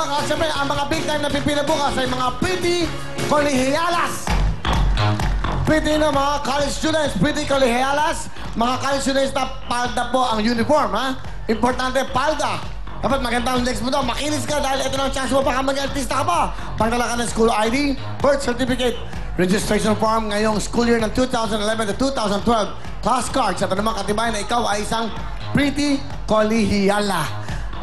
luck. At siyempre, ang mga big time na pipila bukas ay mga pretty colegialas. Pretty na mga college students, pretty colegialas. Mga college students na palda po ang uniform, ha? Importante, palda. Dapat maganda ang legs mo daw. Makinis ka dahil ito na ang chance mo baka mag-artista ka pa. Pagdala ka ng school ID, birth certificate, registration form ngayong school year ng 2011 to 2012. Class cards at anumang katibayan na ikaw ay isang pretty colegiala.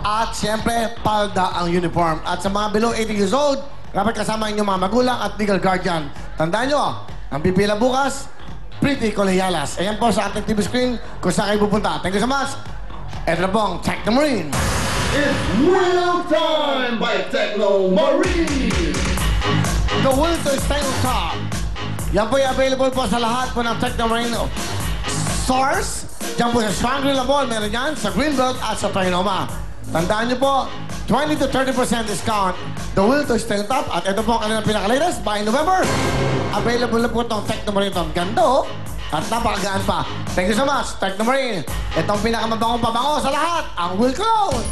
At siyempre, palda ang uniform. At sa mga below 18 years old, dapat kasama inyong mga magulang at legal guardian. Tandaan nyo, ang pipila bukas, pretty colegialas. Ayan po sa ating TV screen kung saan kayo pupunta. Thank you so much. Ito na pong Techno Marine. It's Wheel Time by Techno Marine. The Will to Style Top. Yan po yung available po sa lahat po ng Techno Marine stores. Diyan po sa Shangri-La Mall, meron yan, sa Greenbelt at sa Trinoma. Tandaan niyo po, 20 to 30% discount. The Will to Style Top. At ito po ang kanilang pinaka-latest by November. Available na po itong Techno Marine. Itong ganda, oh. At napakagaan pa. Thank you so much, Techno Marine. Itong pinakamabangong pabango sa lahat, ang Will Cologne.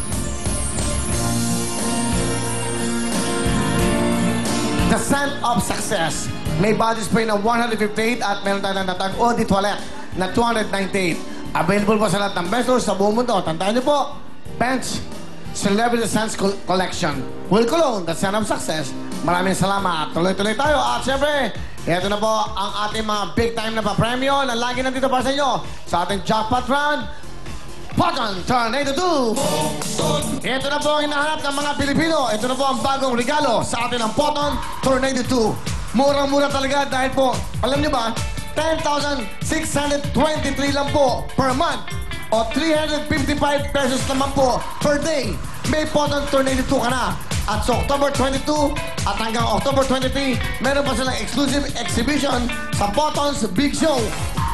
The Scent of Success. May body spray na 158 at meron tayo ng natag Eau de Toilette na 298. Available po sa lahat ng bestors sa buong mundo. Tandaan niyo po, Bench Celebrity Scents Collection. Will Cologne, The Scent of Success. Maraming salamat. Tuloy-tuloy tayo. At syempre, ito na po ang ating mga big time na pa-premyo na lagi nandito para sa inyo sa ating jackpot round. Poton Tornado 2. Ito na po ang hinahanap ng mga Pilipino. Ito na po ang bagong regalo sa atin ng Poton Tornado 2. Murang-mura talaga dahil po, alam nyo ba, 10,623 lang po per month o 355 pesos naman po per day. May Poton Tornado 2 ka na. At sa October 22 at hanggang October 23, meron pa silang exclusive exhibition sa Poton's Big Show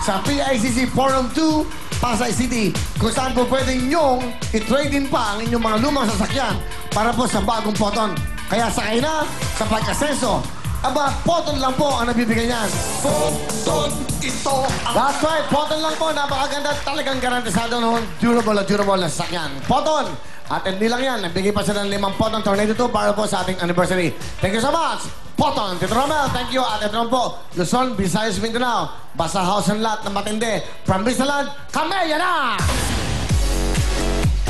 sa PICC Forum 2, Pasay City, kung saan po pwede nyong i-trade in pa ang inyong mga lumang sasakyan para po sa bagong Poton. Kaya sakay na sa pagkasenso. Aba, Poton lang po ang nabibigay niyan. Poton, ito ang... That's right, Poton lang po. Napakaganda, talagang garantisado noon. Durable na sasakyan. Poton! At hindi lang yan, nagbigay pa sila ng 5 Poton Tornado 2 para po sa ating anniversary. Thank you so much! Poton, Tito Romel, thank you. At ito naman po, Luzon, Visayas, Mindanao. Basta house and lot na matindi. From Bisaland, Camellia na!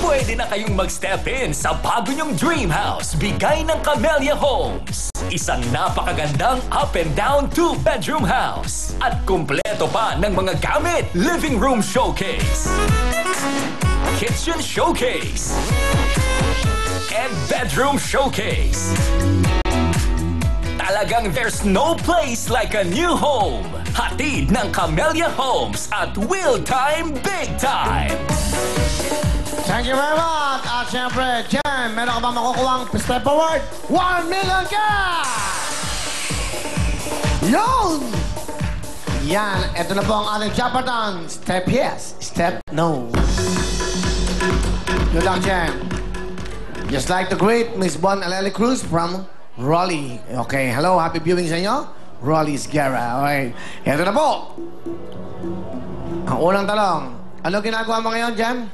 Pwede na kayong mag-step in sa bago nyong dream house. Bigay ng Camellia Homes. Isang napakagandang up and down 2-bedroom house. At kumpleto pa ng mga gamit. Living room showcase, kitchen showcase, and bedroom showcase. Talagang there's no place like a new home. Hatid ng Camellia Homes at Wheel Time Big Time. Thank you very much! At syempre, Jen, meron ka ba makukuha step forward? 1 million cash! Yun! Yan, ito na po ang ating jackpotan. Step yes, step no. Good luck, Jen. Just like the great Miss Bon Aleli Cruz from Raleigh. Okay, hello, happy viewing sa inyo. Raleigh's Guerra. Okay, ito na po. Ang unang talong. Ano ginagawa mo ngayon, Jen?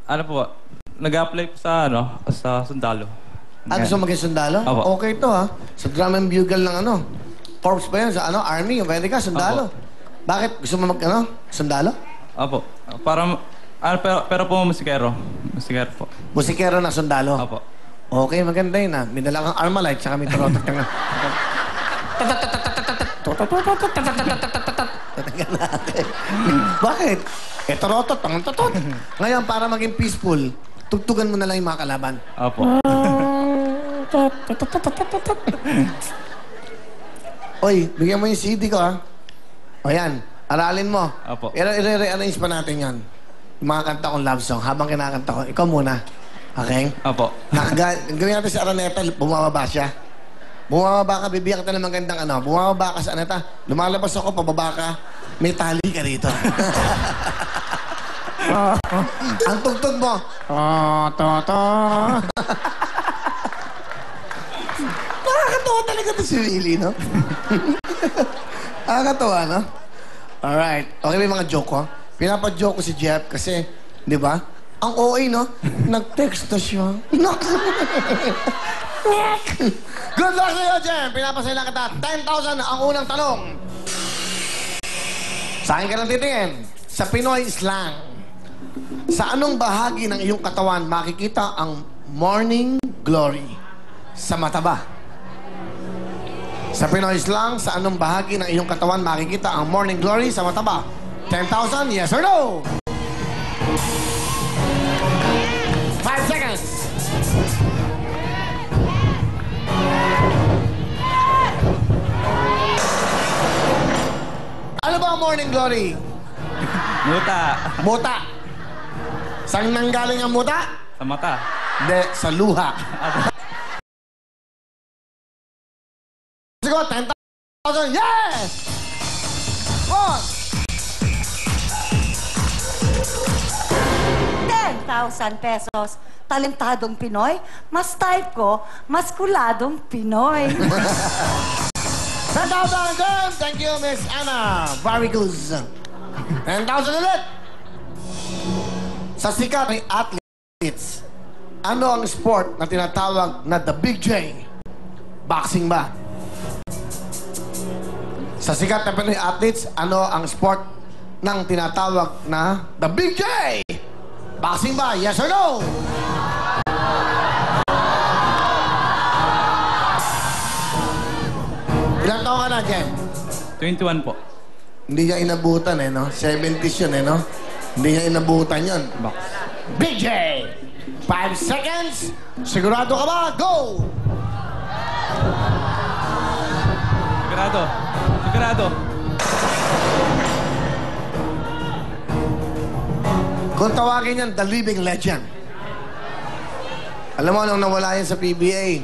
Ano po, nag-apply po sa, sa sundalo. Gusto mo maging sundalo? Opo. Okay to, ha? Sa drum and bugle ng corps ba yan? Sa army, pwede ka, sundalo. Opo. Bakit? Gusto mo sundalo? Opo. Para, pero po musikero. Musikero po. Musikero na sundalo? Opo. Okay, maganda yun, ha? May dala kang Armalite, tsaka may trotok ka nga. Bakit? Trotot, tangan-totot. Ngayon, para maging peaceful, tugtugan mo na lang yung mga kalaban. Opo. Oy, bigyan mo yung CD ko, ha? O yan, aralin mo. Opo. I-rearrange pa natin yan. Yung mga kanta kong love song. Habang kinakanta ko, ikaw muna. Okay? Opo. Gawin natin si Araneta, bumababa siya. Bumababa ka, bibigyan kita ng magandang Bumababa ka sa Araneta. Lumalabas ako, pababa ka. May tali ka rito. Ang tugtog mo. Nakakatawa talaga ito si Willie, no? Nakakatawa, no? Alright. Okay, may mga joke ko. Pinapajoke ko si Jeff kasi, di ba? Ang OA, no? Nag-text na siya. Good luck sa'yo, Jem. Pinapasaya lang kita. 10,000 ang unang tanong. Sa akin ka lang titingin. Sa Pinoy slang, sa anong bahagi ng iyong katawan makikita ang morning glory? Sa mata ba? Sa Pinoy slang, sa anong bahagi ng iyong katawan makikita ang morning glory? Sa mata ba? 10,000, yes or no? 5 seconds. Ano ba ang morning glory? Muta. Muta. Saan nanggaling ang muta? Sa mata. Hindi, sa luha. Sige, 10,000. Yes! One. 10,000 pesos. Talentadong Pinoy, mas type ko, maskuladong Pinoy. 10,000 again. Thank you, Miss Anna. Very good. 10,000 ulit. Sa sikat ng athletes, ano ang sport na tinatawag na The Big J? Boxing ba? Sa sikat na Pinoy athletes, ano ang sport ng tinatawag na The Big J? Boxing ba? Yes or no? Ilang taon ka na, Jen? 21 po. Hindi niya inabutan no? 70s yun no? Hindi niya inabutan yun. Box. Big J! 5 seconds. Sigurado ka ba? Go! Sigurado. Sigurado. Kung tawagin yan, The Living Legend. Alam mo, nung nawala yan sa PBA,